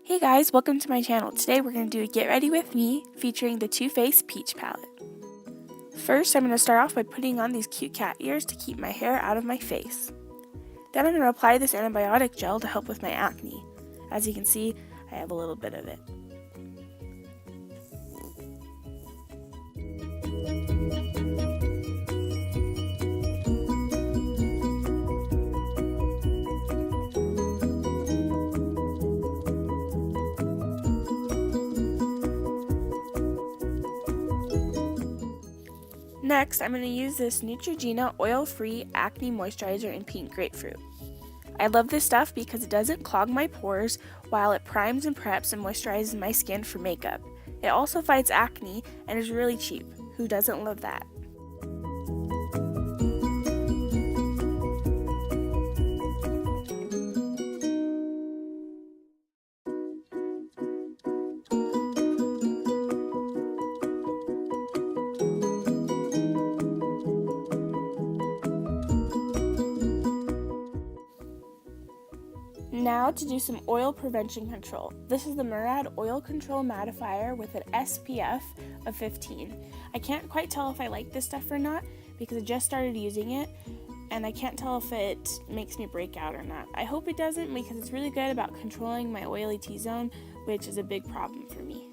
Hey guys, welcome to my channel. Today we're going to do a Get Ready With Me featuring the Too Faced Peach Palette. First, I'm going to start off by putting on these cute cat ears to keep my hair out of my face. Then I'm going to apply this antibiotic gel to help with my acne. As you can see, I have a little bit of it. Next, I'm going to use this Neutrogena oil-free acne moisturizer in pink grapefruit. I love this stuff because it doesn't clog my pores while it primes and preps and moisturizes my skin for makeup. It also fights acne and is really cheap. Who doesn't love that? Now to do some oil prevention control. This is the Murad Oil Control Mattifier with an SPF of 15. I can't quite tell if I like this stuff or not because I just started using it and I can't tell if it makes me break out or not. I hope it doesn't because it's really good about controlling my oily T-zone, which is a big problem for me.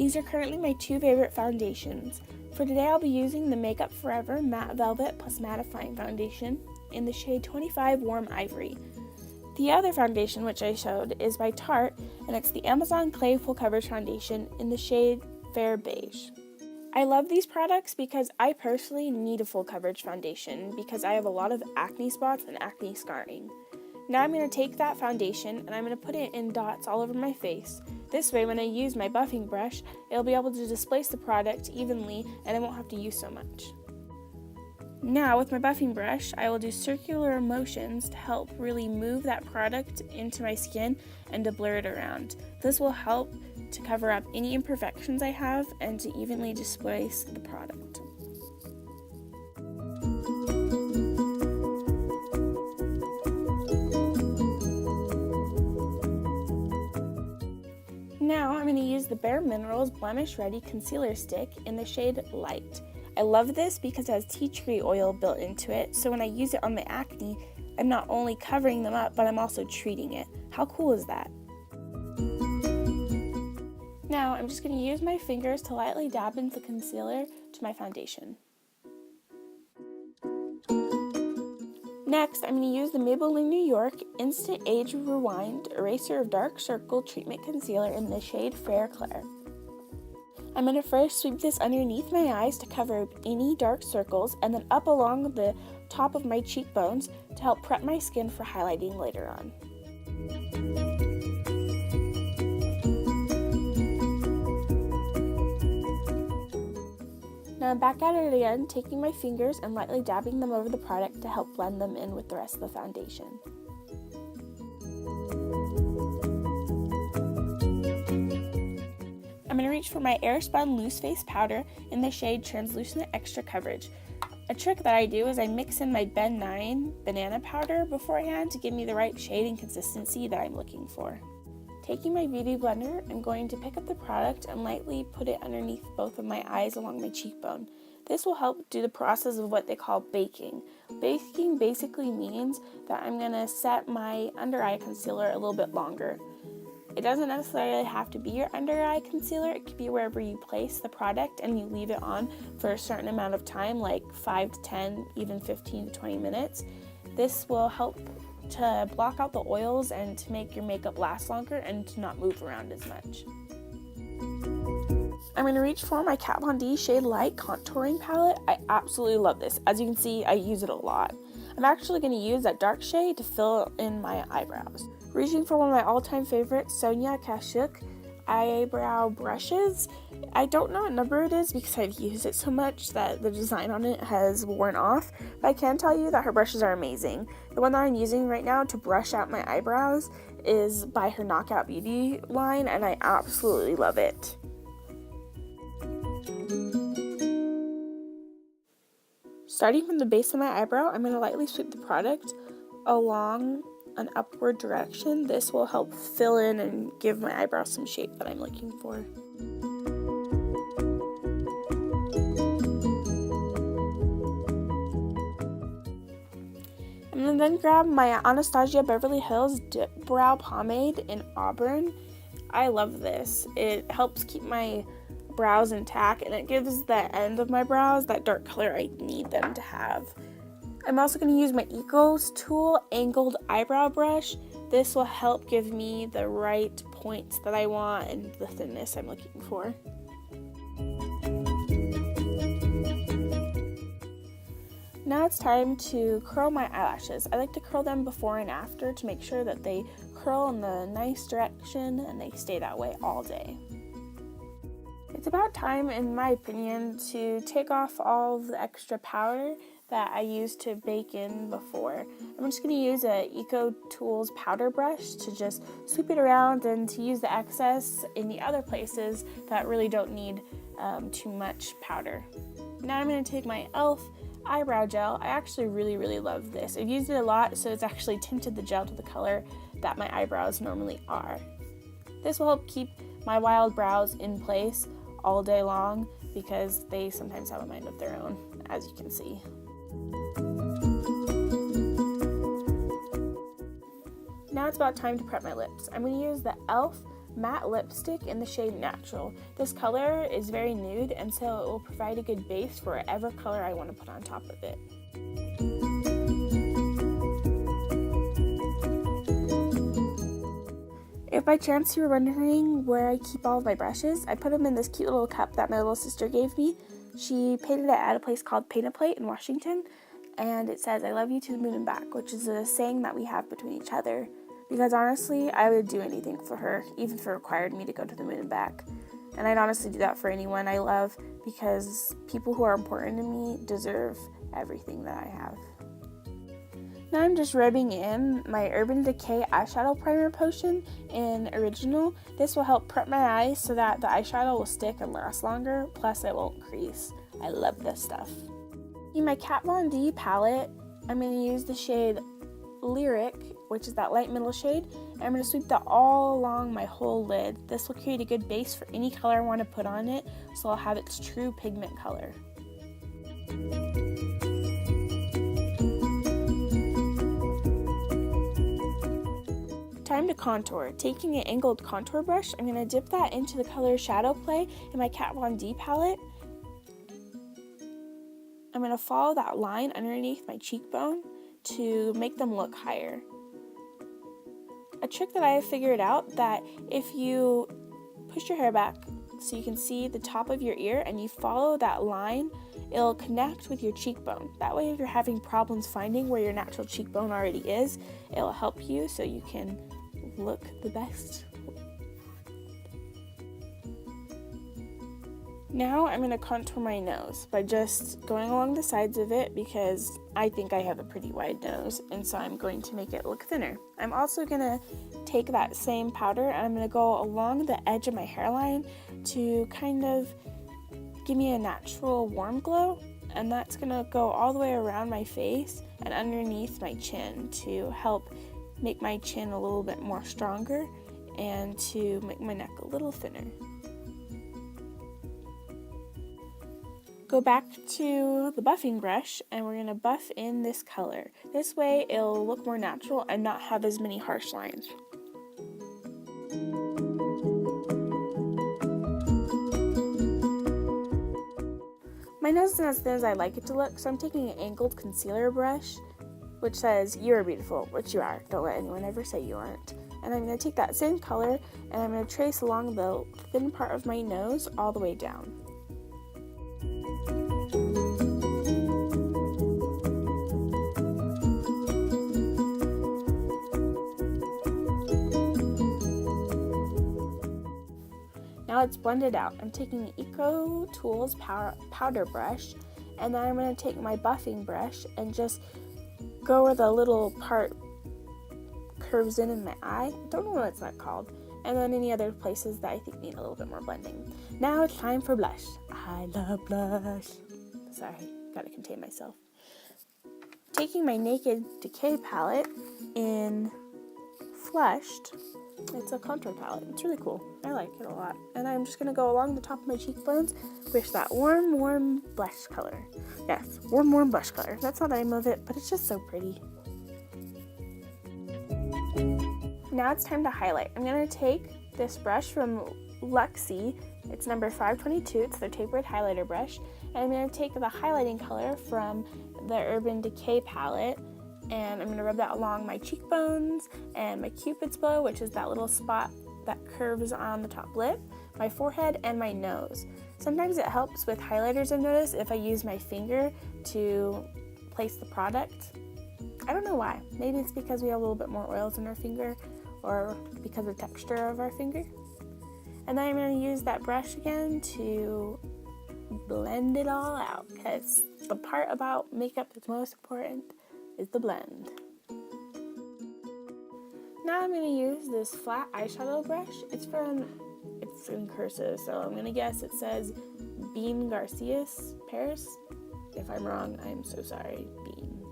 These are currently my two favorite foundations. For today I'll be using the Makeup Forever Matte Velvet Plus Mattifying Foundation in the shade 25 Warm Ivory. The other foundation which I showed is by Tarte and it's the Amazon Clay Full Coverage Foundation in the shade Fair Beige. I love these products because I personally need a full coverage foundation because I have a lot of acne spots and acne scarring. Now I'm going to take that foundation and I'm going to put it in dots all over my face. This way, when I use my buffing brush, it'll be able to displace the product evenly and I won't have to use so much. Now, with my buffing brush, I will do circular motions to help really move that product into my skin and to blur it around. This will help to cover up any imperfections I have and to evenly displace the product. Now I'm going to use the Bare Minerals Blemish Ready Concealer Stick in the shade Light. I love this because it has tea tree oil built into it, so when I use it on my acne, I'm not only covering them up, but I'm also treating it. How cool is that? Now I'm just going to use my fingers to lightly dab in the concealer to my foundation. Next, I'm going to use the Maybelline New York Instant Age Rewind Eraser of Dark Circle Treatment Concealer in the shade Fair Clair. I'm going to first sweep this underneath my eyes to cover up any dark circles and then up along the top of my cheekbones to help prep my skin for highlighting later on. Now I'm back at it again, taking my fingers and lightly dabbing them over the product to help blend them in with the rest of the foundation. I'm going to reach for my Airspun Loose Face Powder in the shade Translucent Extra Coverage. A trick that I do is I mix in my Ben 9 banana powder beforehand to give me the right shade and consistency that I'm looking for. Taking my beauty blender, I'm going to pick up the product and lightly put it underneath both of my eyes along my cheekbone. This will help do the process of what they call baking. Baking basically means that I'm going to set my under eye concealer a little bit longer. It doesn't necessarily have to be your under eye concealer, it could be wherever you place the product and you leave it on for a certain amount of time, like 5 to 10, even 15 to 20 minutes. This will help to block out the oils and to make your makeup last longer and to not move around as much. I'm going to reach for my Kat Von D Shade Light Contouring Palette. I absolutely love this. As you can see, I use it a lot. I'm actually going to use that dark shade to fill in my eyebrows. Reaching for one of my all-time favorites, Sonia Kashuk eyebrow brushes. I don't know what number it is because I've used it so much that the design on it has worn off, but I can tell you that her brushes are amazing. The one that I'm using right now to brush out my eyebrows is by her Knockout Beauty line, and I absolutely love it. Starting from the base of my eyebrow, I'm going to lightly sweep the product along an upward direction. This will help fill in and give my eyebrow some shape that I'm looking for. I'm going to then grab my Anastasia Beverly Hills Dip Brow Pomade in Auburn. I love this. It helps keep my brows intact, and it gives the end of my brows that dark color I need them to have. I'm also going to use my Ecos Tool Angled Eyebrow Brush. This will help give me the right points that I want and the thinness I'm looking for. Now it's time to curl my eyelashes. I like to curl them before and after to make sure that they curl in the nice direction and they stay that way all day. It's about time, in my opinion, to take off all of the extra powder that I used to bake in before. I'm just going to use a Eco Tools powder brush to just sweep it around and to use the excess in the other places that really don't need too much powder. Now I'm going to take my e.l.f. eyebrow gel. I actually really love this. I've used it a lot, so it's actually tinted the gel to the color that my eyebrows normally are. This will help keep my wild brows in place all day long because they sometimes have a mind of their own, as you can see. Now it's about time to prep my lips. I'm going to use the e.l.f. matte lipstick in the shade Natural. This color is very nude, and so it will provide a good base for whatever color I want to put on top of it. If by chance you were wondering where I keep all of my brushes, I put them in this cute little cup that my little sister gave me. She painted it at a place called Paint a Plate in Washington, and it says, "I love you to the moon and back," which is a saying that we have between each other. Because honestly, I would do anything for her, even if it required me to go to the moon and back. And I'd honestly do that for anyone I love, because people who are important to me deserve everything that I have. Now I'm just rubbing in my Urban Decay eyeshadow primer potion in Original. This will help prep my eyes so that the eyeshadow will stick and last longer, plus it won't crease. I love this stuff. In my Kat Von D palette, I'm going to use the shade Lyric, which is that light middle shade, and I'm going to sweep that all along my whole lid. This will create a good base for any color I want to put on it, so I'll have its true pigment color. Time to contour. Taking an angled contour brush, I'm going to dip that into the color Shadow Play in my Kat Von D palette. I'm going to follow that line underneath my cheekbone to make them look higher. A trick that I have figured out, that if you push your hair back so you can see the top of your ear and you follow that line, it'll connect with your cheekbone. That way, if you're having problems finding where your natural cheekbone already is, it'll help you so you can look the best. Now I'm going to contour my nose by just going along the sides of it, because I think I have a pretty wide nose, and so I'm going to make it look thinner. I'm also going to take that same powder and I'm going to go along the edge of my hairline to kind of give me a natural warm glow, and that's going to go all the way around my face and underneath my chin to help make my chin a little bit more stronger and to make my neck a little thinner. Go back to the buffing brush and we're going to buff in this color. This way it'll look more natural and not have as many harsh lines. My nose isn't as thin as I like it to look, so I'm taking an angled concealer brush, which says, "You are beautiful," which you are. Don't let anyone ever say you aren't. And I'm going to take that same color and I'm going to trace along the thin part of my nose all the way down. Now it's blended out. I'm taking the Eco Tools powder brush, and then I'm going to take my buffing brush and just go where the little part curves in my eye. I don't know what it's not called. And then any other places that I think need a little bit more blending. Now it's time for blush. I love blush. Sorry, gotta contain myself. taking my Naked Decay palette in Flushed. It's a contour palette. It's really cool. I like it a lot. And I'm just going to go along the top of my cheekbones with that warm blush color. Yes, warm blush color. That's not the name of it, but it's just so pretty. Now it's time to highlight. I'm going to take this brush from Luxie. It's number 522. It's their tapered highlighter brush. And I'm going to take the highlighting color from the Urban Decay palette, and I'm going to rub that along my cheekbones and my Cupid's bow, which is that little spot that curves on the top lip, my forehead, and my nose. Sometimes it helps with highlighters, I've noticed, if I use my finger to place the product. I don't know why. Maybe it's because we have a little bit more oils in our finger, or because of the texture of our finger. And then I'm going to use that brush again to blend it all out, because the part about makeup that's most important is the blend. Now I'm going to use this flat eyeshadow brush. It's in cursive, so I'm going to guess it says Bean Garcias Paris. If I'm wrong, I'm so sorry, Bean.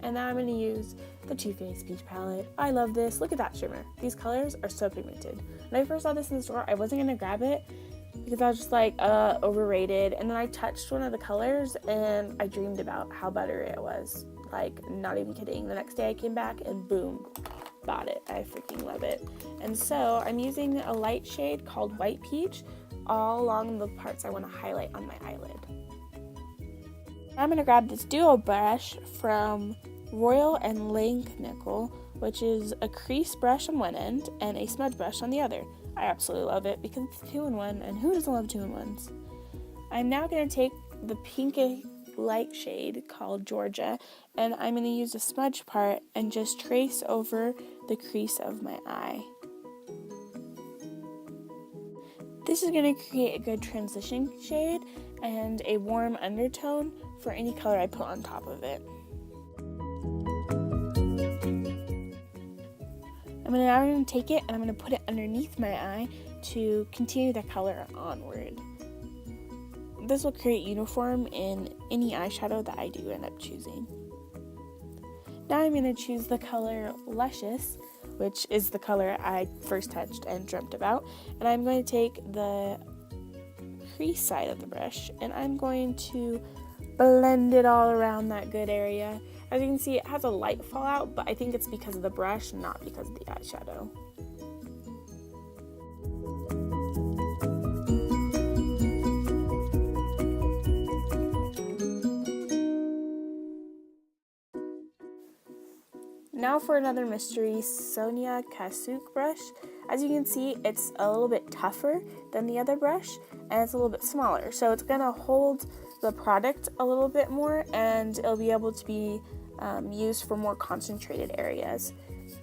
And now I'm going to use the Too Faced Peach palette. I love this. Look at that shimmer. These colors are so pigmented. When I first saw this in the store, I wasn't going to grab it because I was just like, overrated. And then I touched one of the colors and I dreamed about how buttery it was. Like, not even kidding. The next day I came back and boom, bought it. I freaking love it. And so I'm using a light shade called White Peach all along the parts I want to highlight on my eyelid. I'm going to grab this duo brush from Royal and Lank Nickel, which is a crease brush on one end and a smudge brush on the other. I absolutely love it because it's 2-in-1, and who doesn't love 2-in-1s? I'm now going to take the pinky light shade called Georgia, and I'm going to use the smudge part and just trace over the crease of my eye. This is going to create a good transition shade and a warm undertone for any color I put on top of it. I'm going to take it and I'm going to put it underneath my eye to continue the color onward. This will create uniform in any eyeshadow that I do end up choosing. Now I'm going to choose the color Luscious, which is the color I first touched and dreamt about. And I'm going to take the crease side of the brush and I'm going to blend it all around that good area. As you can see, it has a light fallout, but I think it's because of the brush, not because of the eyeshadow. Now for another mystery Sonia Kasuke brush. As you can see, it's a little bit tougher than the other brush, and it's a little bit smaller. So it's going to hold the product a little bit more, and it'll be able to be used for more concentrated areas.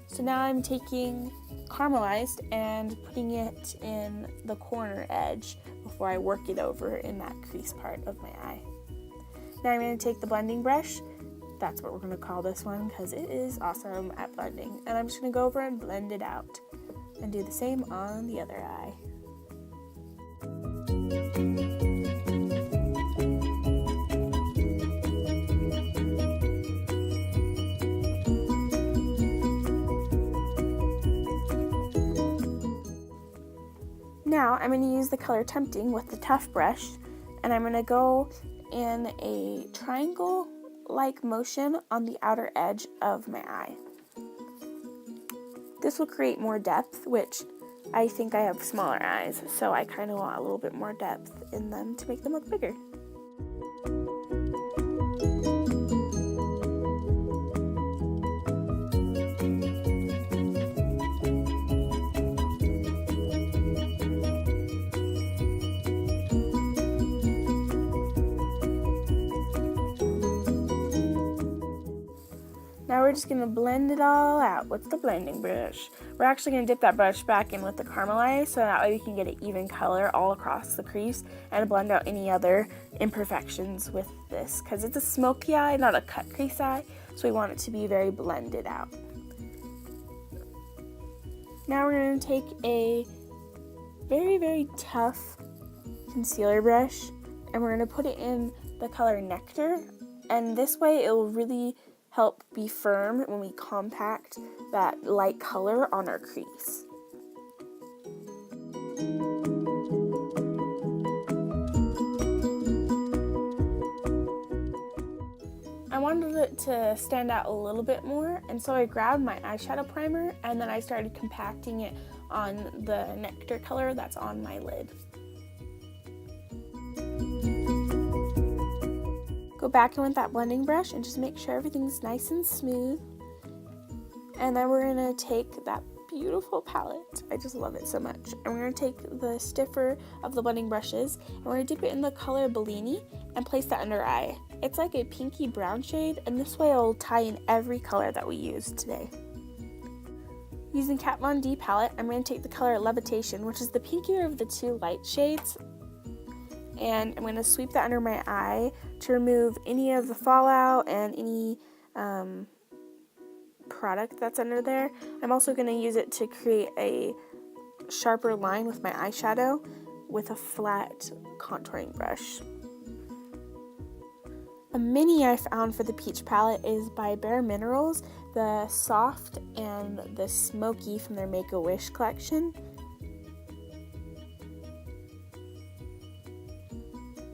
So now I'm taking Caramelized and putting it in the corner edge before I work it over in that crease part of my eye. Now I'm going to take the blending brush. That's what we're going to call this one because it is awesome at blending. And I'm just going to go over and blend it out and do the same on the other eye. Now I'm going to use the color Tempting with the Tough brush, and I'm going to go in a triangle-like motion on the outer edge of my eye. This will create more depth, which I think I have smaller eyes, so I kind of want a little bit more depth in them to make them look bigger. Now we're just going to blend it all out with the blending brush. We're actually going to dip that brush back in with the Caramelized so that way we can get an even color all across the crease and blend out any other imperfections with this because it's a smoky eye, not a cut crease eye, so we want it to be very blended out. Now we're going to take a very tough concealer brush and we're going to put it in the color Nectar, and this way it will really help be firm when we compact that light color on our crease. I wanted it to stand out a little bit more, and so I grabbed my eyeshadow primer and then I started compacting it on the nectar color that's on my lid. Go back in with that blending brush and just make sure everything's nice and smooth. And then we're going to take that beautiful palette. I just love it so much. And we're going to take the stiffer of the blending brushes and we're going to dip it in the color Bellini and place that under eye. It's like a pinky brown shade, and this way it'll tie in every color that we use today. Using Kat Von D palette, I'm going to take the color Levitation, which is the pinkier of the two light shades, and I'm going to sweep that under my eye to remove any of the fallout and any product that's under there. I'm also going to use it to create a sharper line with my eyeshadow with a flat contouring brush. A mini I found for the peach palette is by Bare Minerals, the soft and the smoky from their Make-A-Wish collection.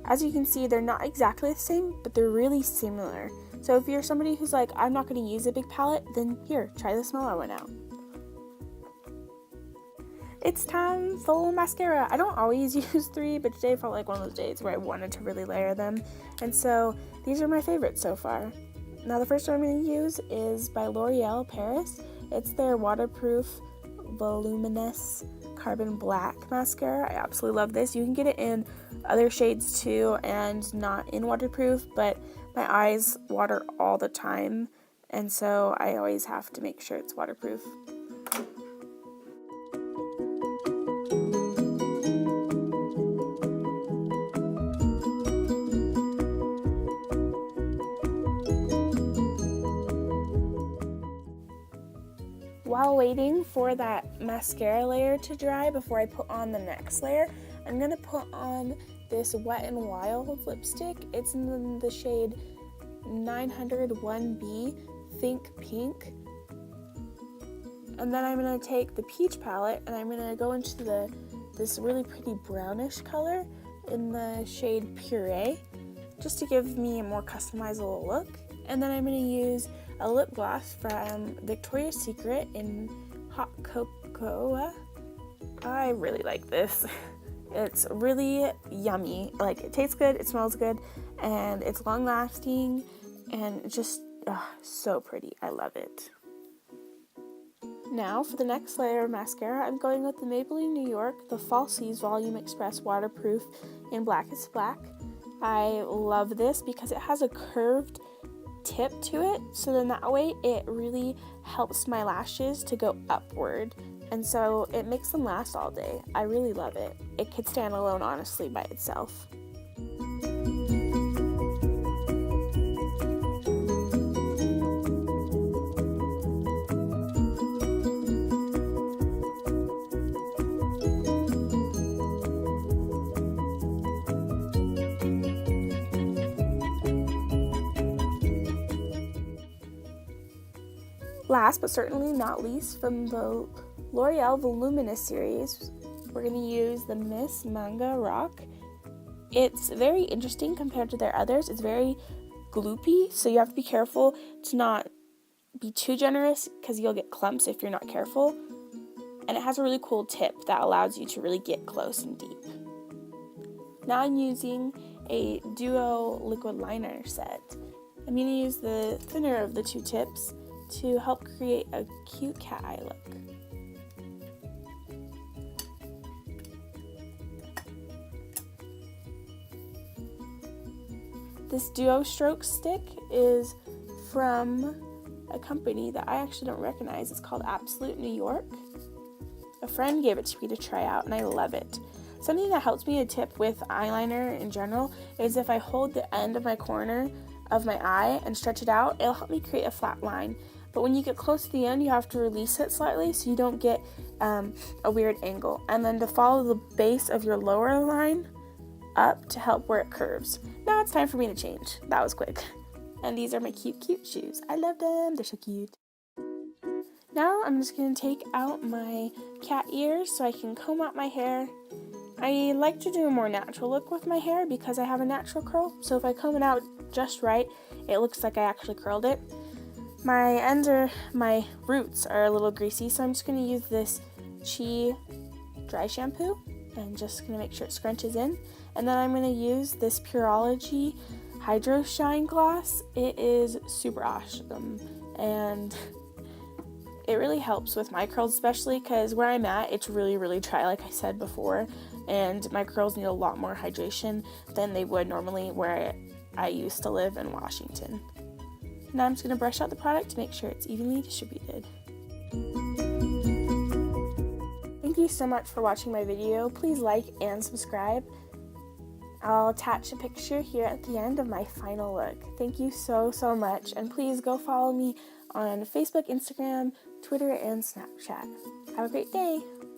As you can see, they're not exactly the same, but they're really similar. So if you're somebody who's like, I'm not going to use a big palette, then here, try the smaller one out. It's time for mascara. I don't always use 3, but today felt like one of those days where I wanted to really layer them. And so these are my favorites so far. Now the first one I'm going to use is by L'Oreal Paris. It's their waterproof voluminous carbon black mascara. I absolutely love this. You can get it in other shades too and not in waterproof, but my eyes water all the time, and so I always have to make sure it's waterproof. While waiting for that mascara layer to dry before I put on the next layer, I'm going to put on this Wet n Wild lipstick. It's in the shade 901B Think Pink. And then I'm going to take the peach palette and I'm going to go into this really pretty brownish color in the shade Puree, just to give me a more customizable look. And then I'm going to use a lip gloss from Victoria's Secret in Hot Cocoa. I really like this. It's really yummy. Like, it tastes good, it smells good, and it's long lasting and just so pretty. I love it. Now for the next layer of mascara, I'm going with the Maybelline New York, the Falsies Volume Express Waterproof in Blackest Black. I love this because it has a curved tip to it, so then that way it really helps my lashes to go upward, and so it makes them last all day. I really love it. It could stand alone, honestly, by itself. Last but certainly not least, from the L'Oreal Voluminous series, we're going to use the Miss Manga Rock. It's very interesting compared to their others. It's very gloopy, so you have to be careful to not be too generous because you'll get clumps if you're not careful. And it has a really cool tip that allows you to really get close and deep. Now I'm using a duo liquid liner set. I'm going to use the thinner of the two tips to help create a cute cat eye look. This duo stroke stick is from a company that I actually don't recognize. It's called Absolute New York. A friend gave it to me to try out and I love it. Something that helps me a tip with eyeliner in general is if I hold the end of my corner of my eye and stretch it out, it'll help me create a flat line. But when you get close to the end, you have to release it slightly so you don't get a weird angle. And then to follow the base of your lower line up to help where it curves. Now it's time for me to change. That was quick. And these are my cute shoes. I love them. They're so cute. Now I'm just going to take out my cat ears so I can comb out my hair. I like to do a more natural look with my hair because I have a natural curl. So if I comb it out just right, it looks like I actually curled it. My roots are a little greasy, so I'm just going to use this Chi dry shampoo and just going to make sure it scrunches in. And then I'm going to use this Pureology Hydro Shine Gloss. It is super awesome and it really helps with my curls, especially because where I'm at, it's really dry, like I said before, and my curls need a lot more hydration than they would normally where I used to live in Washington. Now I'm just going to brush out the product to make sure it's evenly distributed. Thank you so much for watching my video. Please like and subscribe. I'll attach a picture here at the end of my final look. Thank you so much, and please go follow me on Facebook, Instagram, Twitter, and Snapchat. Have a great day!